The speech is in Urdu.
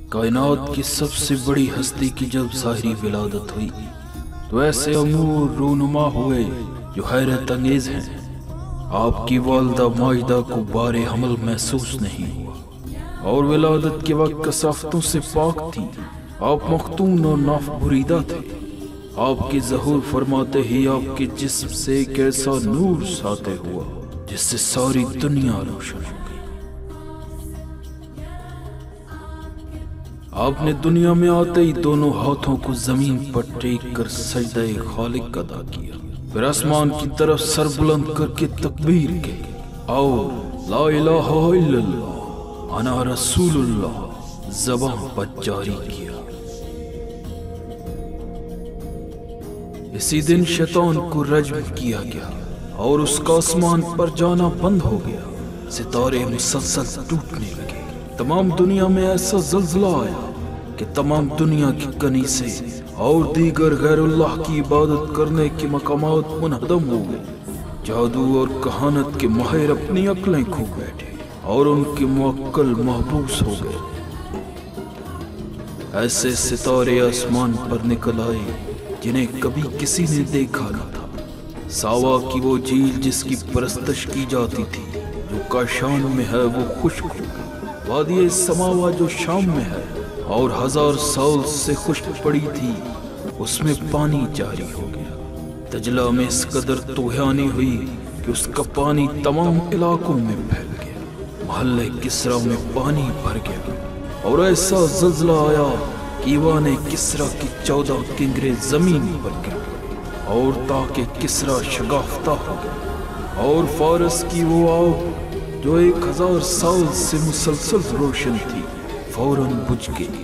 کائنات کی سب سے بڑی ہستی کی جب ظاہری ولادت ہوئی تو ایسے امور رونما ہوئے جو حیرت انگیز ہیں۔ آپ کی والدہ ماجدہ کو بار حمل محسوس نہیں ہوا اور ولادت کے وقت کثافتوں سے پاک تھی۔ آپ مختون اور ناف بریدہ تھے۔ آپ کی ظہور فرماتے ہی آپ کے جسم سے ایک ایسا نور ساطع ہوا جس سے ساری دنیا روشن ہو گئی۔ آپ نے دنیا میں آتے ہی دونوں ہاتھوں کو زمین پر ٹیک کر سجدہ خالق ادا کیا، پھر آسمان کی طرف سر بلند کر کے تکبیر کی اور لا الہ الا اللہ انا رسول اللہ زبان پر جاری کیا۔ اسی دن شیطان کو رجم کیا گیا اور اس کا آسمان پر جانا بند ہو گیا۔ ستارے مسلسل ٹوٹنے لگے۔ تمام دنیا میں ایسا زلزلہ آیا کہ تمام دنیا کی کنیسے اور دیگر غیر اللہ کی عبادت کرنے کے مقامات منہدم ہو گئے۔ جادو اور کہانت کے ماہر اپنی عقلیں کھو بیٹھے اور ان کے موکل محبوس ہو گئے۔ ایسے ستارے آسمان پر نکل آئے جنہیں کبھی کسی نے دیکھا نہ تھا۔ ساوا کی وہ جھیل جس کی پرستش کی جاتی تھی جو کاشان میں ہے وہ خشک ہو گئی۔ وادی سماوا جو شام میں ہے اور 1000 سال سے خشک پڑی تھی اس میں پانی جاری ہو گیا۔ دجلہ میں اس قدر طغیانی ہوئی کہ اس کا پانی تمام علاقوں میں پھیل گیا۔ محلے کسرا میں پانی بھر گیا اور ایسا زلزلہ آیا کہ ایوان کسرا کی 14 کنگرے زمین پر گر گئے اور تاکہ کسرا شگافتہ ہو گیا اور فارس کی وہ آگ جو 1000 سال سے مسلسل روشن تھی فوراً بجھ گئی۔